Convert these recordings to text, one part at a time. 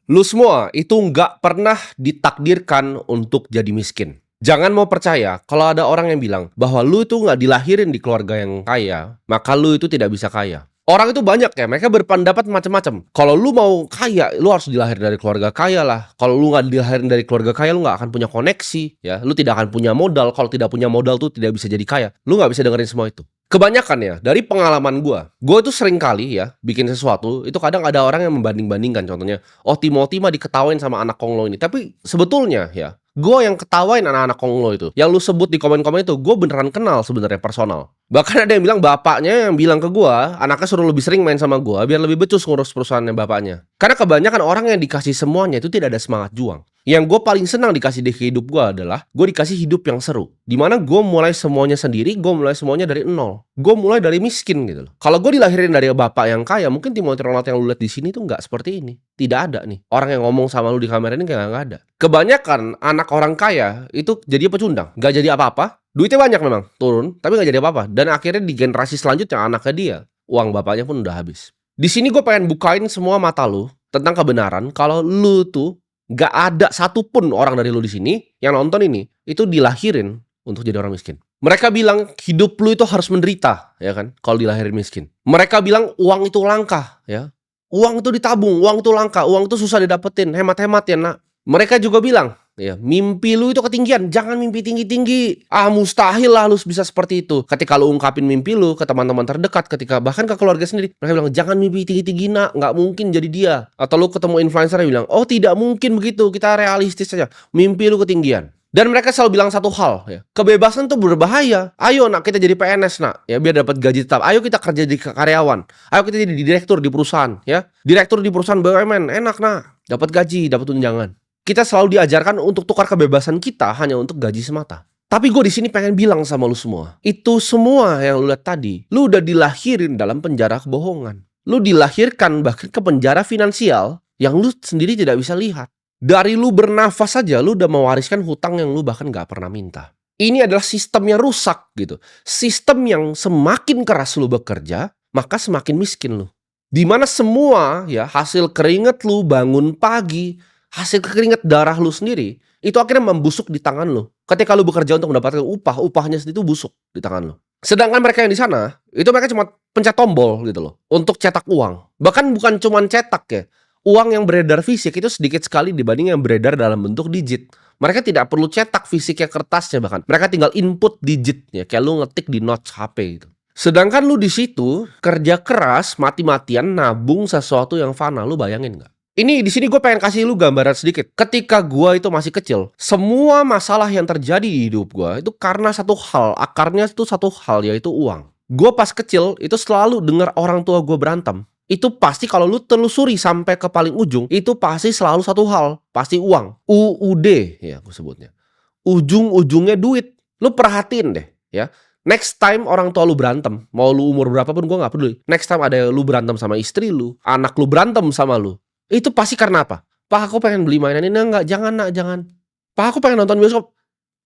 Lu semua itu nggak pernah ditakdirkan untuk jadi miskin. Jangan mau percaya kalau ada orang yang bilang bahwa lu itu nggak dilahirin di keluarga yang kaya, maka lu itu tidak bisa kaya. Orang itu banyak ya, mereka berpendapat macam-macam. Kalau lu mau kaya, lu harus dilahirin dari keluarga kaya lah. Kalau lu nggak dilahirin dari keluarga kaya, lu nggak akan punya koneksi, ya. Lu tidak akan punya modal. Kalau tidak punya modal tuh tidak bisa jadi kaya. Lu nggak bisa dengerin semua itu. Kebanyakan ya, dari pengalaman gua itu sering kali ya bikin sesuatu, itu kadang ada orang yang membanding-bandingkan. Contohnya, oh Timothy mah diketawain sama anak konglo ini. Tapi sebetulnya ya, gue yang ketawain anak-anak konglo itu. Yang lu sebut di komen-komen itu, gue beneran kenal sebenarnya personal. Bahkan ada yang bilang bapaknya yang bilang ke gue, anaknya suruh lebih sering main sama gue, biar lebih becus ngurus perusahaannya bapaknya. Karena kebanyakan orang yang dikasih semuanya itu tidak ada semangat juang. Yang gue paling senang dikasih di hidup gue adalah gue dikasih hidup yang seru. Dimana gue mulai semuanya sendiri, gue mulai semuanya dari nol. Gue mulai dari miskin gitu loh. Kalau gue dilahirin dari bapak yang kaya, mungkin Timothy Ronaldo yang lu lihat di sini tuh nggak seperti ini. Tidak ada nih. Orang yang ngomong sama lu di kamera ini kayak nggak ada. Kebanyakan anak orang kaya itu jadi pecundang, nggak jadi apa-apa. Duitnya banyak memang, turun, tapi nggak jadi apa-apa. Dan akhirnya di generasi selanjutnya anaknya dia, uang bapaknya pun udah habis. Di sini gue pengen bukain semua mata lu tentang kebenaran kalau lu tuh nggak ada satupun orang dari lu di sini yang nonton ini itu dilahirin untuk jadi orang miskin. Mereka bilang hidup lu itu harus menderita, ya kan? Kalau dilahirin miskin. Mereka bilang uang itu langka, ya. Uang itu ditabung, uang itu langka, uang itu susah didapetin, hemat-hemat ya nak. Mereka juga bilang, ya, mimpi lu itu ketinggian, jangan mimpi tinggi-tinggi. Ah, mustahil lah lu bisa seperti itu. Ketika lu ungkapin mimpi lu ke teman-teman terdekat, ketika bahkan ke keluarga sendiri, mereka bilang, jangan mimpi tinggi-tinggi nak, nggak mungkin jadi dia. Atau lu ketemu influencer yang bilang, oh tidak mungkin begitu, kita realistis saja. Mimpi lu ketinggian. Dan mereka selalu bilang satu hal, ya, kebebasan tuh berbahaya. Ayo nak kita jadi PNS nak, ya biar dapat gaji tetap. Ayo kita kerja di karyawan. Ayo kita jadi direktur di perusahaan, ya. Direktur di perusahaan BUMN, enak nak, dapat gaji, dapat tunjangan. Kita selalu diajarkan untuk tukar kebebasan kita hanya untuk gaji semata. Tapi gue di sini pengen bilang sama lu semua, itu semua yang lu lihat tadi, lu udah dilahirin dalam penjara kebohongan. Lu dilahirkan bahkan ke penjara finansial yang lu sendiri tidak bisa lihat. Dari lu bernafas saja, lu udah mewariskan hutang yang lu bahkan gak pernah minta. Ini adalah sistem yang rusak gitu. Sistem yang semakin keras lu bekerja, maka semakin miskin lu. Dimana semua ya hasil keringet lu bangun pagi, hasil keringat darah lu sendiri, itu akhirnya membusuk di tangan lu. Ketika lu bekerja untuk mendapatkan upah, upahnya sendiri itu busuk di tangan lu. Sedangkan mereka yang di sana, itu mereka cuma pencet tombol gitu loh, untuk cetak uang. Bahkan bukan cuma cetak ya, uang yang beredar fisik itu sedikit sekali dibanding yang beredar dalam bentuk digit. Mereka tidak perlu cetak fisiknya kertasnya bahkan. Mereka tinggal input digitnya, kayak lu ngetik di notes HP gitu. Sedangkan lu di situ kerja keras, mati-matian nabung sesuatu yang fana, lu bayangin nggak? Ini di sini gue pengen kasih lu gambaran sedikit. Ketika gue itu masih kecil, semua masalah yang terjadi di hidup gue itu karena satu hal, akarnya itu satu hal, yaitu uang. Gue pas kecil itu selalu dengar orang tua gue berantem. Itu pasti kalau lu telusuri sampai ke paling ujung, itu pasti selalu satu hal, pasti uang. UUD ya gue sebutnya. Ujung-ujungnya duit. Lu perhatiin deh ya. Next time orang tua lu berantem, mau lu umur berapapun gue gak peduli. Next time ada lu berantem sama istri lu, anak lu berantem sama lu, itu pasti karena apa? Pak, aku pengen beli mainan ini. Enggak, jangan nak, jangan. Pak, aku pengen nonton bioskop.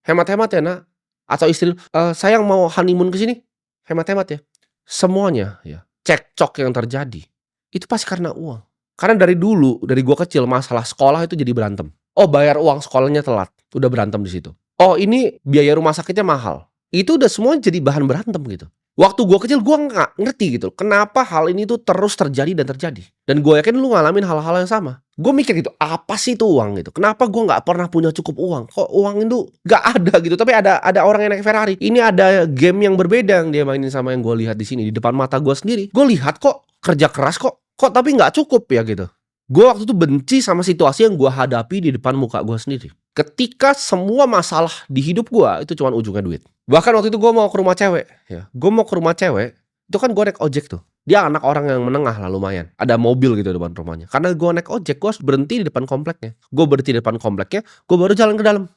Hemat-hemat ya nak. Atau istri, sayang mau honeymoon ke sini. Hemat-hemat ya. Semuanya ya, cekcok yang terjadi itu pasti karena uang. Karena dari dulu, dari gua kecil, masalah sekolah itu jadi berantem. Oh, bayar uang sekolahnya telat, udah berantem di situ. Oh, ini biaya rumah sakitnya mahal. Itu udah semua jadi bahan berantem gitu. Waktu gue kecil gue nggak ngerti gitu, kenapa hal ini tuh terus terjadi dan terjadi. Dan gue yakin lu ngalamin hal-hal yang sama. Gue mikir gitu, apa sih itu uang gitu? Kenapa gue nggak pernah punya cukup uang? Kok uang itu nggak ada gitu? Tapi ada orang yang naik Ferrari. Ini ada game yang berbeda yang dia mainin sama yang gue lihat di sini di depan mata gue sendiri. Gue lihat kok kerja keras kok tapi nggak cukup ya gitu. Gue waktu itu benci sama situasi yang gue hadapi di depan muka gue sendiri. Ketika semua masalah di hidup gue itu cuma ujungnya duit. Bahkan waktu itu gue mau ke rumah cewek, ya. Gue mau ke rumah cewek, itu kan gue naik ojek tuh. Dia anak orang yang menengah lah lumayan. Ada mobil gitu depan rumahnya. Karena gue naik ojek, gue harus berhenti di depan kompleknya. Gue berhenti di depan kompleknya, gue baru jalan ke dalam.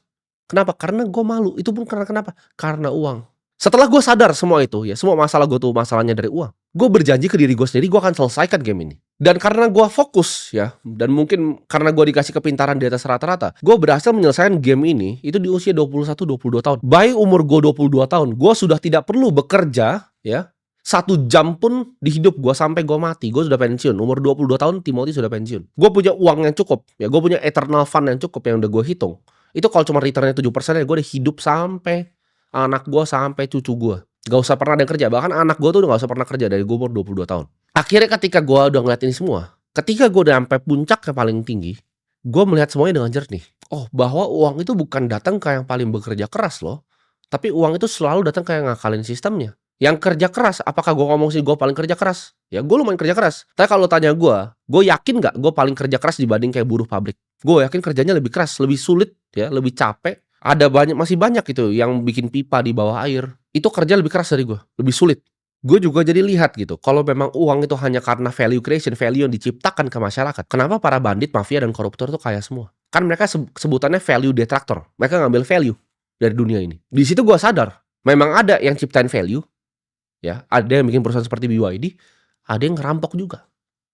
Kenapa? Karena gue malu. Itu pun karena kenapa? Karena uang. Setelah gue sadar semua itu, ya semua masalah gue tuh masalahnya dari uang. Gue berjanji ke diri gue sendiri, gue akan selesaikan game ini. Dan karena gue fokus ya, dan mungkin karena gue dikasih kepintaran di atas rata-rata, gue berhasil menyelesaikan game ini itu di usia 21-22 tahun. By umur gue 22 tahun, gue sudah tidak perlu bekerja ya 1 jam pun di hidup gue sampai gue mati. Gue sudah pensiun. Umur 22 tahun Timothy sudah pensiun. Gue punya uang yang cukup. Ya, gue punya eternal fund yang cukup yang udah gue hitung. Itu kalau cuma returnnya 7% ya gue udah hidup sampai anak gue sampai cucu gue. Gak usah pernah ada yang kerja. Bahkan anak gue tuh udah gak usah pernah kerja dari gue umur 22 tahun. Akhirnya ketika gue udah ngeliat ini semua, ketika gue udah sampai puncak yang paling tinggi, gue melihat semuanya dengan jernih. Oh, bahwa uang itu bukan datang ke yang paling bekerja keras loh. Tapi uang itu selalu datang ke yang ngakalin sistemnya. Yang kerja keras, apakah gue ngomong sih gue paling kerja keras? Ya gue lumayan kerja keras. Tapi kalau tanya gue yakin gak gue paling kerja keras dibanding kayak buruh pabrik? Gue yakin kerjanya lebih keras, lebih sulit, ya, lebih capek. Ada masih banyak itu yang bikin pipa di bawah air. Itu kerja lebih keras dari gue, lebih sulit. Gue juga jadi lihat gitu, kalau memang uang itu hanya karena value creation, value yang diciptakan ke masyarakat, kenapa para bandit, mafia, dan koruptor itu kaya semua? Kan mereka sebutannya value detractor. Mereka ngambil value dari dunia ini. Di situ gue sadar, memang ada yang ciptain value, ya, ada yang bikin perusahaan seperti BYD, ada yang ngerampok juga,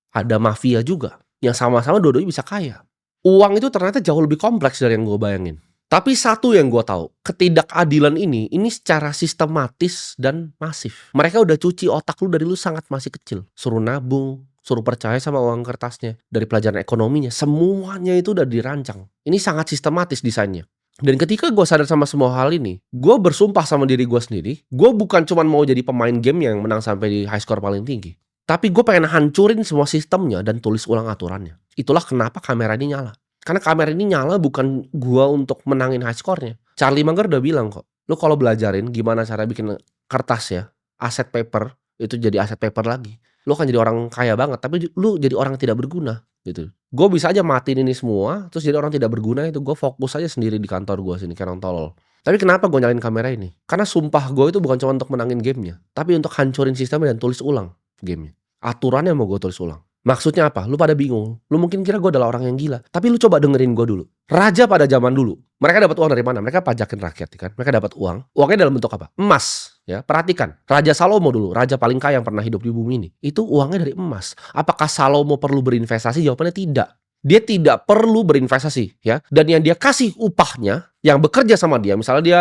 ada mafia juga, yang sama-sama dua-duanya bisa kaya. Uang itu ternyata jauh lebih kompleks dari yang gue bayangin. Tapi satu yang gue tahu, ketidakadilan ini secara sistematis dan masif. Mereka udah cuci otak lu dari lu sangat masih kecil. Suruh nabung, suruh percaya sama uang kertasnya. Dari pelajaran ekonominya, semuanya itu udah dirancang. Ini sangat sistematis desainnya. Dan ketika gue sadar sama semua hal ini, gue bersumpah sama diri gue sendiri, gue bukan cuma mau jadi pemain game yang menang sampai di high score paling tinggi. Tapi gue pengen hancurin semua sistemnya dan tulis ulang aturannya. Itulah kenapa kamera ini nyala. Karena kamera ini nyala bukan gua untuk menangin high score-nya. Charlie Munger udah bilang kok, lu kalau belajarin gimana cara bikin kertas ya, aset paper, itu jadi aset paper lagi. Lu kan jadi orang kaya banget, tapi lu jadi orang yang tidak berguna gitu. Gue bisa aja matiin ini semua, terus jadi orang tidak berguna itu gue fokus aja sendiri di kantor gue sini kayak orang tolol. Tapi kenapa gue nyalain kamera ini? Karena sumpah gue itu bukan cuma untuk menangin gamenya, tapi untuk hancurin sistemnya dan tulis ulang gamenya. Aturannya mau gue tulis ulang. Maksudnya apa? Lu pada bingung. Lu mungkin kira gue adalah orang yang gila. Tapi lu coba dengerin gue dulu. Raja pada zaman dulu, mereka dapat uang dari mana? Mereka pajakin rakyat, kan? Mereka dapat uang. Uangnya dalam bentuk apa? Emas. Ya, perhatikan. Raja Salomo dulu, raja paling kaya yang pernah hidup di bumi ini. Itu uangnya dari emas. Apakah Salomo perlu berinvestasi? Jawabannya tidak. Dia tidak perlu berinvestasi, ya. Dan yang dia kasih upahnya, yang bekerja sama dia, misalnya dia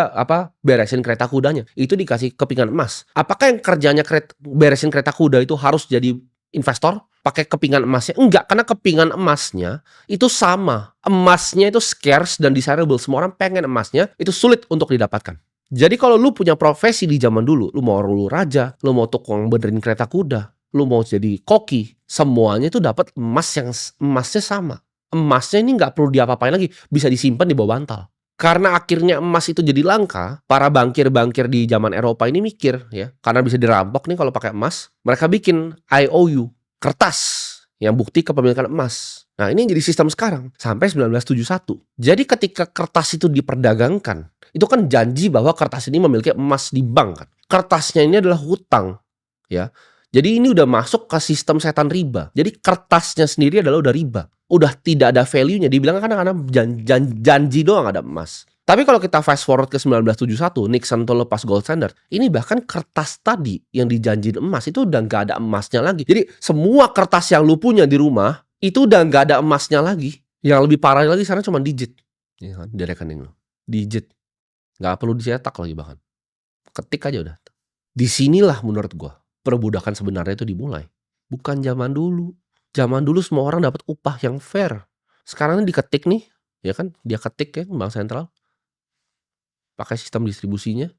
beresin kereta kudanya, itu dikasih kepingan emas. Apakah yang kerjanya beresin kereta kuda itu harus jadi investor? Pakai kepingan emasnya? Enggak, karena kepingan emasnya itu sama. Emasnya itu scarce dan desirable. Semua orang pengen emasnya, itu sulit untuk didapatkan. Jadi kalau lu punya profesi di zaman dulu, lu mau raja, lu mau tukang benerin kereta kuda, lu mau jadi koki, semuanya itu dapat emas yang emasnya sama. Emasnya ini nggak perlu diapa-apain lagi, bisa disimpan di bawah bantal. Karena akhirnya emas itu jadi langka, para bankir-bankir di zaman Eropa ini mikir, ya, karena bisa dirampok nih kalau pakai emas, mereka bikin IOU, kertas yang bukti kepemilikan emas. Nah, ini jadi sistem sekarang sampai 1971. Jadi ketika kertas itu diperdagangkan, itu kan janji bahwa kertas ini memiliki emas di bank kan. Kertasnya ini adalah hutang, ya. Jadi ini udah masuk ke sistem setan riba. Jadi kertasnya sendiri adalah udah riba. Udah tidak ada value-nya. Dibilang kan karena janji doang ada emas. Tapi kalau kita fast forward ke 1971, Nixon tuh lepas gold standard. Ini bahkan kertas tadi yang dijanjiin emas itu udah nggak ada emasnya lagi. Jadi semua kertas yang lu punya di rumah itu udah nggak ada emasnya lagi. Yang lebih parah lagi sekarang cuma digit, ya kan, di rekening lu. Digit, nggak perlu dicetak lagi bahkan. Ketik aja udah. Disinilah menurut gua perbudakan sebenarnya itu dimulai. Bukan zaman dulu. Zaman dulu semua orang dapat upah yang fair. Sekarang ini diketik nih, ya kan? Dia ketik ya, bank sentral. Pakai sistem distribusinya.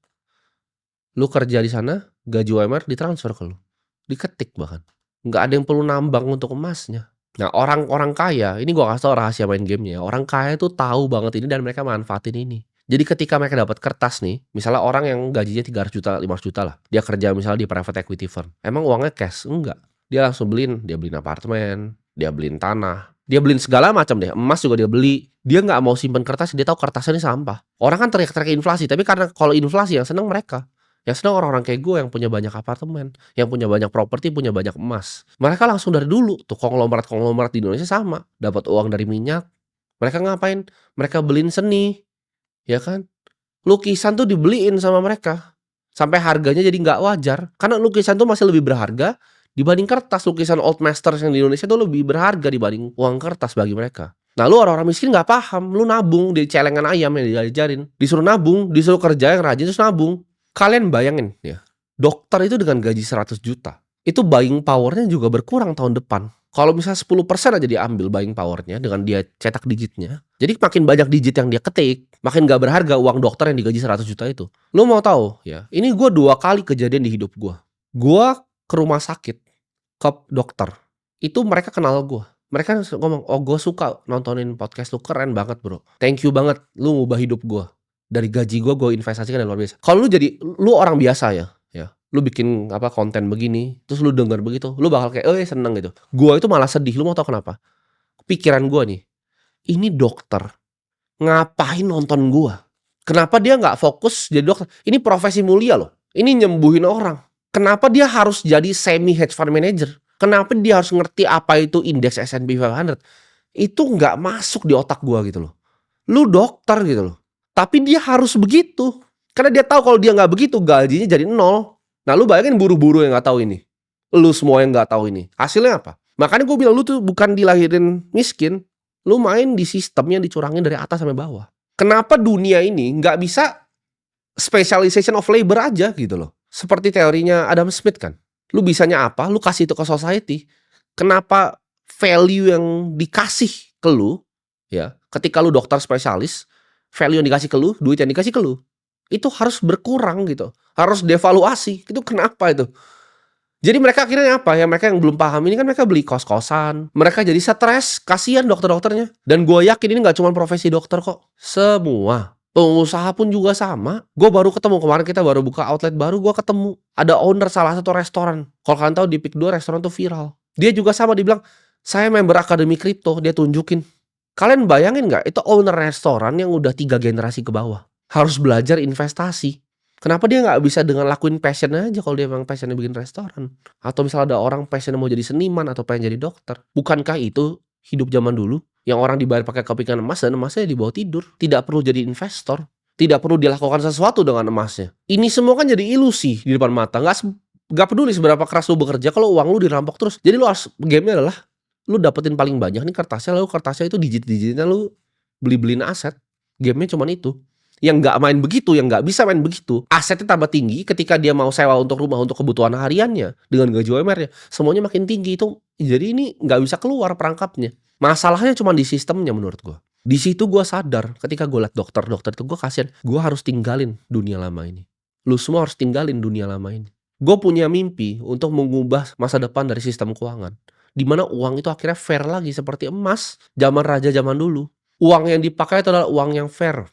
Lu kerja di sana, gaji UMR ditransfer ke lu. Diketik bahkan. Nggak ada yang perlu nambang untuk emasnya. Nah, orang-orang kaya, ini gua kasih tau rahasia main gamenya ya. Orang kaya tuh tahu banget ini dan mereka manfaatin ini. Jadi ketika mereka dapat kertas nih, misalnya orang yang gajinya 300 juta, 500 juta lah. Dia kerja misalnya di private equity firm. Emang uangnya cash? Enggak. Dia langsung dia beliin apartemen, dia beliin tanah, dia beliin segala macam deh. Emas juga dia beli. Dia nggak mau simpen kertas, dia tahu kertasnya ini sampah. Orang kan teriak-teriak inflasi, tapi karena kalau inflasi yang seneng mereka. Yang seneng orang-orang kayak gue yang punya banyak apartemen, yang punya banyak properti, punya banyak emas. Mereka langsung dari dulu tuh konglomerat di Indonesia sama, dapat uang dari minyak. Mereka ngapain? Mereka beliin seni. Ya kan? Lukisan tuh dibeliin sama mereka. Sampai harganya jadi nggak wajar. Karena lukisan tuh masih lebih berharga dibanding kertas. Lukisan old masters yang di Indonesia tuh lebih berharga dibanding uang kertas bagi mereka. Nah, lu orang-orang miskin nggak paham. Lu nabung di celengan ayam yang diajarin. Disuruh nabung, disuruh kerja yang rajin terus nabung. Kalian bayangin ya, Dokter itu dengan gaji 100 juta, itu buying power-nya juga berkurang tahun depan. Kalau misalnya 10% aja diambil buying power-nya dengan dia cetak digitnya, jadi makin banyak digit yang dia ketik, makin gak berharga uang dokter yang digaji 100 juta itu. Lu mau tahu ya, ini gue 2 kali kejadian di hidup gue. Gue ke rumah sakit, ke dokter, itu mereka kenal gue. Mereka ngomong, "Oh, gue suka nontonin podcast lu, keren banget bro. Thank you banget, lu ngubah hidup gue. Dari gaji gue investasikan yang luar biasa." Kalau lu orang biasa ya, lu bikin konten begini, terus lu denger begitu, lu bakal kayak, seneng gitu. Gua itu malah sedih, lu mau tau kenapa? Pikiran gua nih, ini dokter, ngapain nonton gua? Kenapa dia nggak fokus jadi dokter? Ini profesi mulia loh, ini nyembuhin orang. Kenapa dia harus jadi semi hedge fund manager? Kenapa dia harus ngerti apa itu indeks S&P 500? Itu nggak masuk di otak gua gitu loh. Lu dokter gitu loh, tapi dia harus begitu. Karena dia tahu kalau dia nggak begitu, gajinya jadi nol. Nah, lu bayangin buru-buru yang nggak tahu ini. Lu semua yang nggak tahu ini. Hasilnya apa? Makanya gue bilang lu tuh bukan dilahirin miskin. Lu main di sistem yang dicurangin dari atas sampai bawah. Kenapa dunia ini nggak bisa specialization of labor aja gitu loh. Seperti teorinya Adam Smith kan. Lu bisanya apa? Lu kasih itu ke society. Kenapa value yang dikasih ke lu, ya, ketika lu dokter spesialis, value yang dikasih ke lu, duit yang dikasih ke lu, itu harus berkurang gitu. Harus devaluasi. Itu kenapa itu? Jadi mereka akhirnya apa ya? Mereka yang belum paham ini kan mereka beli kos-kosan. Mereka jadi stres. Kasihan dokter-dokternya. Dan gue yakin ini gak cuma profesi dokter kok. Semua. Pengusaha pun juga sama. Gue baru ketemu. Kemarin kita baru buka outlet baru. Gue ketemu. Ada owner salah satu restoran. Kalau kalian tahu di Pick 2 restoran tuh viral. Dia juga sama. Dia bilang, saya member Akademi Kripto. Dia tunjukin. Kalian bayangin gak? Itu owner restoran yang udah 3 generasi ke bawah. Harus belajar investasi. Kenapa dia nggak bisa dengan lakuin passion aja kalau dia memang passionnya bikin restoran? Atau misalnya ada orang passionnya mau jadi seniman atau pengen jadi dokter. Bukankah itu hidup zaman dulu? Yang orang dibayar pakai kepingan emas dan emasnya dibawa tidur. Tidak perlu jadi investor. Tidak perlu dilakukan sesuatu dengan emasnya. Ini semua kan jadi ilusi di depan mata. Nggak peduli seberapa keras lu bekerja kalau uang lu dirampok terus. Jadi lu harus, game-nya adalah lu dapetin paling banyak nih kertasnya. Lalu kertasnya itu digit-digitnya lu beli-beliin aset. Game-nya cuman itu. Yang nggak main begitu, yang nggak bisa main begitu, asetnya tambah tinggi ketika dia mau sewa untuk rumah untuk kebutuhan hariannya dengan gaji UMR-nya, semuanya makin tinggi itu. Jadi ini nggak bisa keluar perangkapnya. Masalahnya cuma di sistemnya menurut gue. Di situ gue sadar ketika gue liat dokter-dokter itu gue kasihan. Gue harus tinggalin dunia lama ini. Lu semua harus tinggalin dunia lama ini. Gue punya mimpi untuk mengubah masa depan dari sistem keuangan, dimana uang itu akhirnya fair lagi seperti emas zaman raja zaman dulu. Uang yang dipakai itu adalah uang yang fair.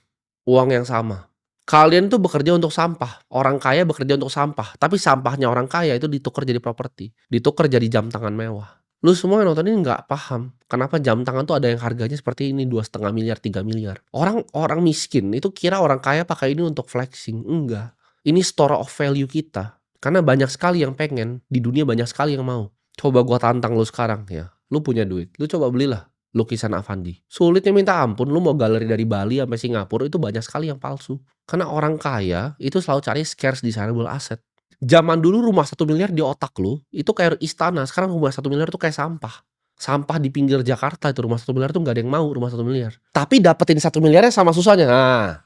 Uang yang sama. Kalian tuh bekerja untuk sampah. Orang kaya bekerja untuk sampah. Tapi sampahnya orang kaya itu ditukar jadi properti. Ditukar jadi jam tangan mewah. Lu semua yang nonton ini nggak paham. Kenapa jam tangan tuh ada yang harganya seperti ini. 2,5 miliar, 3 miliar. Orang miskin itu kira orang kaya pakai ini untuk flexing. Enggak. Ini store of value kita. Karena banyak sekali yang pengen. Di dunia banyak sekali yang mau. Coba gua tantang lu sekarang ya. Lu punya duit. Lu coba belilah lukisan Avandi. Sulitnya minta ampun, lu mau galeri dari Bali sampai Singapura itu banyak sekali yang palsu. Karena orang kaya itu selalu cari scarce desirable asset. Zaman dulu rumah 1 miliar di otak lu itu kayak istana, sekarang rumah 1 miliar tuh kayak sampah. Sampah di pinggir Jakarta itu rumah 1 miliar tuh gak ada yang mau rumah 1 miliar. Tapi dapetin 1 miliarnya sama susahnya. Nah,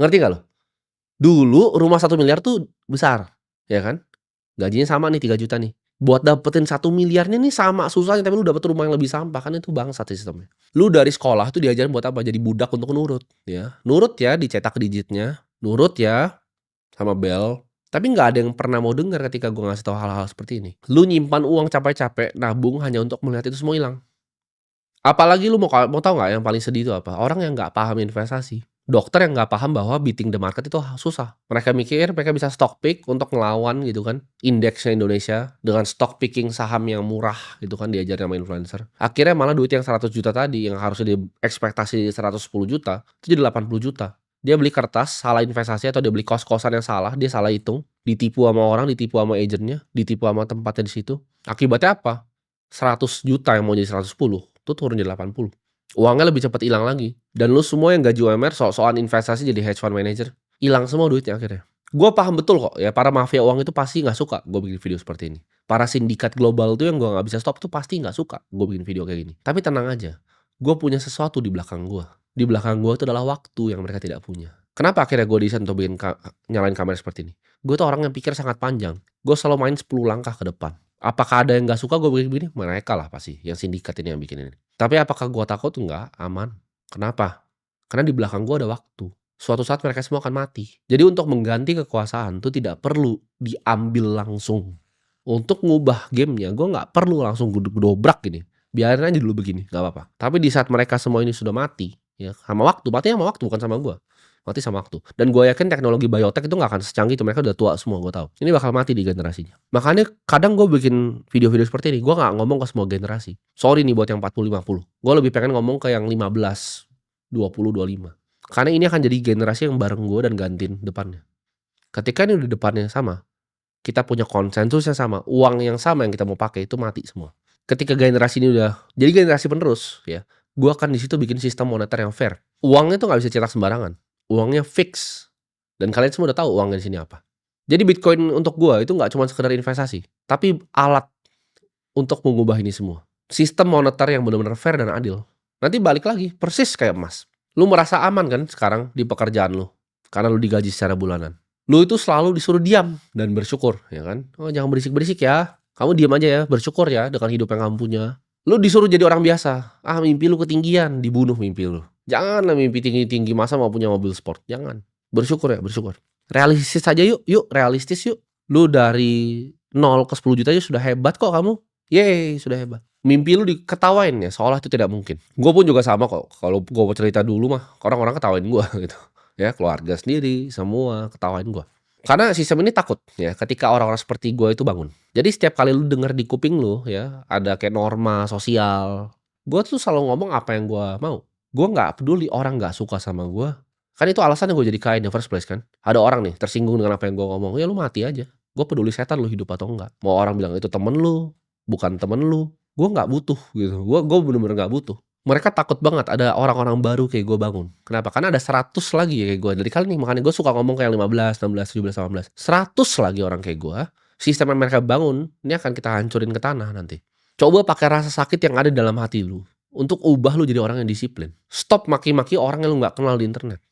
ngerti gak lo? Dulu rumah 1 miliar tuh besar, ya kan? Gajinya sama nih 3 juta nih. Buat dapetin 1 miliarnya nih sama susahnya, tapi lu dapet rumah yang lebih sampah, kan itu bangsat sistemnya. Lu dari sekolah tuh diajarin buat apa? Jadi budak untuk nurut, ya. Nurut ya, dicetak digitnya. Nurut ya, sama bel. Tapi nggak ada yang pernah mau dengar ketika gue ngasih tahu hal-hal seperti ini. Lu nyimpan uang capek-capek, nabung hanya untuk melihat itu semua hilang. Apalagi lu mau tahu nggak yang paling sedih itu apa? Orang yang nggak paham investasi. Dokter yang nggak paham bahwa beating the market itu susah. Mereka mikir mereka bisa stock pick untuk ngelawan gitu kan indeksnya Indonesia dengan stock picking saham yang murah gitu kan diajarin sama influencer. Akhirnya malah duit yang 100 juta tadi yang harusnya diekspektasi 110 juta itu jadi 80 juta. Dia beli kertas, salah investasi atau dia beli kos-kosan yang salah, dia salah hitung, ditipu sama orang, ditipu sama agentnya, ditipu sama tempatnya di situ. Akibatnya apa? 100 juta yang mau jadi 110 itu turun jadi 80. Uangnya lebih cepat hilang lagi. Dan lu semua yang gaji UMR soal investasi jadi hedge fund manager, hilang semua duitnya akhirnya. Gue paham betul kok ya, para mafia uang itu pasti gak suka gue bikin video seperti ini. Para sindikat global tuh yang gue gak bisa stop tuh pasti gak suka gue bikin video kayak gini. Tapi tenang aja, gue punya sesuatu di belakang gue. Di belakang gue itu adalah waktu yang mereka tidak punya. Kenapa akhirnya gue desain untuk nyalain kamera seperti ini? Gue tuh orang yang pikir sangat panjang. Gue selalu main 10 langkah ke depan. Apakah ada yang nggak suka gue bikin begini? Mereka lah pasti, yang sindikat ini yang bikin ini. Tapi apakah gue takut? Enggak, aman. Kenapa? Karena di belakang gue ada waktu. Suatu saat mereka semua akan mati. Jadi untuk mengganti kekuasaan tuh tidak perlu diambil langsung. Untuk ngubah gamenya, gue nggak perlu langsung dobrak gini. Biarin aja dulu begini, nggak apa-apa. Tapi di saat mereka semua ini sudah mati, ya sama waktu, matinya sama waktu bukan sama gue. Mati sama waktu. Dan gue yakin teknologi biotech itu nggak akan secanggih itu. Mereka udah tua semua, gue tahu. Ini bakal mati di generasinya. Makanya kadang gue bikin video-video seperti ini, gue nggak ngomong ke semua generasi. Sorry nih buat yang 40-50. Gue lebih pengen ngomong ke yang 15, 20, 25. Karena ini akan jadi generasi yang bareng gue dan gantiin depannya. Ketika ini udah depannya sama, kita punya konsensus yang sama, uang yang sama yang kita mau pakai itu mati semua. Ketika generasi ini udah jadi generasi penerus, ya, gue akan di situ bikin sistem moneter yang fair. Uangnya tuh nggak bisa cetak sembarangan. Uangnya fix. Dan kalian semua udah tahu uangnya di sini apa. Jadi Bitcoin untuk gua itu nggak cuma sekedar investasi, tapi alat untuk mengubah ini semua. Sistem moneter yang benar-benar fair dan adil. Nanti balik lagi, persis kayak emas. Lu merasa aman kan sekarang di pekerjaan lu? Karena lu digaji secara bulanan. Lu itu selalu disuruh diam dan bersyukur, ya kan? Oh, jangan berisik-berisik ya. Kamu diam aja ya, bersyukur ya dengan hidup yang kamu punya. Lu disuruh jadi orang biasa. Ah, mimpi lu ketinggian, dibunuh mimpi lu. Janganlah mimpi tinggi-tinggi, masa mau punya mobil sport. Jangan. Bersyukur ya, bersyukur. Realistis aja yuk, realistis yuk. Lu dari 0 ke 10 juta aja sudah hebat kok kamu. Yeay, sudah hebat. Mimpi lu diketawain ya, seolah itu tidak mungkin. Gue pun juga sama kok. Kalau gue mau cerita dulu mah, orang-orang ketawain gue gitu. Ya, keluarga sendiri, semua ketawain gue. Karena sistem ini takut ya ketika orang-orang seperti gue itu bangun. Jadi setiap kali lu denger di kuping lu ya, ada kayak norma sosial. Gue tuh selalu ngomong apa yang gue mau. Gue nggak peduli orang nggak suka sama gue. Kan itu alasannya gue jadi kaya in the first place kan. Ada orang nih tersinggung dengan apa yang gue ngomong. Ya lu mati aja. Gue peduli setan lu hidup atau enggak. Mau orang bilang itu temen lu, bukan temen lu. Gue nggak butuh gitu. Gue bener-bener nggak butuh. Mereka takut banget ada orang-orang baru kayak gue bangun. Kenapa? Karena ada 100 lagi kayak gue. Dari kali nih makanya gue suka ngomong kayak 15, 16, 17, 18. 100 lagi orang kayak gue. Sistem yang mereka bangun, ini akan kita hancurin ke tanah nanti. Coba pakai rasa sakit yang ada dalam hati lu. Untuk ubah lu jadi orang yang disiplin. Stop maki-maki orang yang lu gak kenal di internet.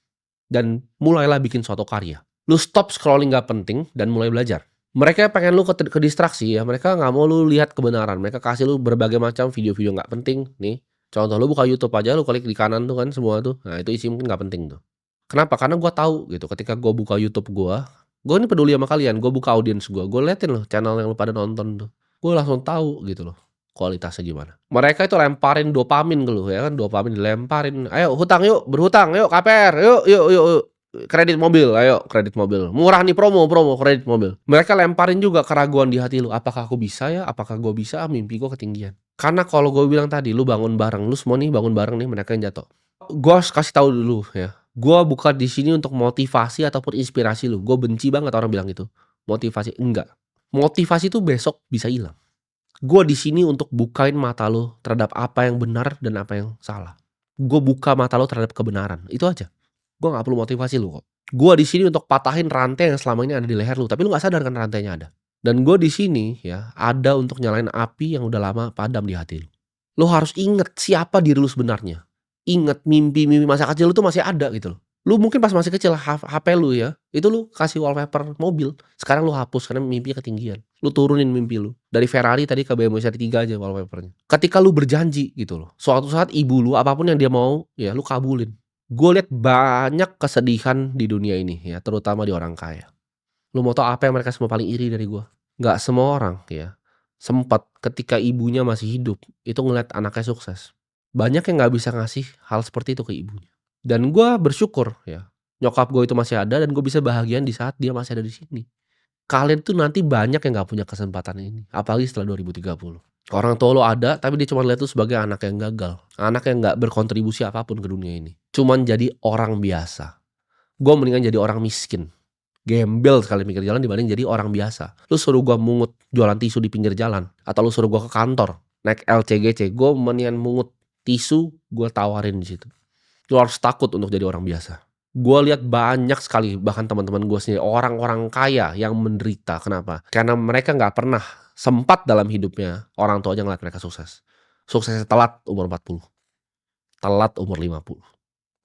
Dan mulailah bikin suatu karya. Lu stop scrolling gak penting dan mulai belajar. Mereka pengen lu ke distraksi ya. Mereka gak mau lu lihat kebenaran. Mereka kasih lu berbagai macam video-video gak penting. Nih. Contoh lu buka YouTube aja, lu klik di kanan tuh kan semua tuh. Nah itu isi mungkin gak penting tuh. Kenapa? Karena gue tahu gitu. Ketika gue buka YouTube gue ini peduli sama kalian. Gue buka audiens gue liatin loh channel yang lu pada nonton tuh. Gue langsung tahu gitu loh kualitasnya gimana. Mereka itu lemparin dopamin ke lu ya kan. Dopamin dilemparin. Ayo hutang yuk, berhutang yuk, KPR yuk. Kredit mobil, ayo kredit mobil. Murah nih promo kredit mobil. Mereka lemparin juga keraguan di hati lu. Apakah aku bisa ya? Apakah gue bisa? Mimpi gue ketinggian. Karena kalau gue bilang tadi, lu bangun bareng, lu semua nih bangun bareng nih, mereka yang jatuh. Gue harus kasih tahu dulu ya. Gue bukan di sini untuk motivasi ataupun inspirasi lu. Gue benci banget orang bilang itu. Motivasi enggak. Motivasi itu besok bisa hilang. Gue di sini untuk bukain mata lu terhadap apa yang benar dan apa yang salah. Gue buka mata lu terhadap kebenaran. Itu aja. Gue gak perlu motivasi lu kok. Gue di sini untuk patahin rantai yang selama ini ada di leher lu, tapi lu gak sadar kan rantainya ada. Dan gue di sini ya ada untuk nyalain api yang udah lama padam di hati lu. Lu harus inget siapa diri lu sebenarnya. Inget mimpi-mimpi masa kecil lu tuh masih ada gitu loh. Lu mungkin pas masih kecil HP lu ya, itu lu kasih wallpaper mobil. Sekarang lu hapus karena mimpi ketinggian. Lu turunin mimpi lu. Dari Ferrari tadi ke BMW seri 3 aja wallpapernya. Ketika lu berjanji gitu loh. Suatu saat ibu lu apapun yang dia mau ya lu kabulin. Gue lihat banyak kesedihan di dunia ini ya, terutama di orang kaya. Lu mau tau apa yang mereka semua paling iri dari gue? Gak semua orang ya sempat ketika ibunya masih hidup itu ngeliat anaknya sukses. Banyak yang gak bisa ngasih hal seperti itu ke ibunya. Dan gue bersyukur ya nyokap gue itu masih ada dan gue bisa bahagia di saat dia masih ada di sini. Kalian tuh nanti banyak yang gak punya kesempatan ini, apalagi setelah 2030. Orang tua lo ada, tapi dia cuma lihat lu sebagai anak yang gagal. Anak yang gak berkontribusi apapun ke dunia ini. Cuman jadi orang biasa. Gue mendingan jadi orang miskin. Gembel sekali pinggir jalan dibanding jadi orang biasa. Lu suruh gue mungut jualan tisu di pinggir jalan. Atau lu suruh gue ke kantor naik LCGC. Gue mendingan mungut tisu, gue tawarin di situ. Lu harus takut untuk jadi orang biasa. Gue lihat banyak sekali, bahkan teman-teman gue sendiri, orang-orang kaya yang menderita. Kenapa? Karena mereka gak pernah sempat dalam hidupnya orang tua aja ngeliat mereka sukses. Suksesnya telat umur 40. Telat umur 50.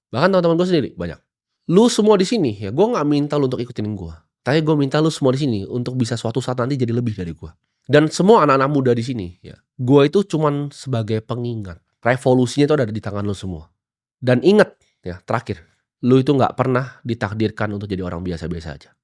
Bahkan teman-teman gue sendiri banyak. Lu semua di sini ya, gue nggak minta lu untuk ikutin gue. Tapi gue minta lu semua di sini untuk bisa suatu saat nanti jadi lebih dari gue. Dan semua anak-anak muda di sini ya, gue itu cuman sebagai pengingat. Revolusinya itu ada di tangan lu semua. Dan ingat ya, terakhir, lu itu nggak pernah ditakdirkan untuk jadi orang biasa-biasa aja.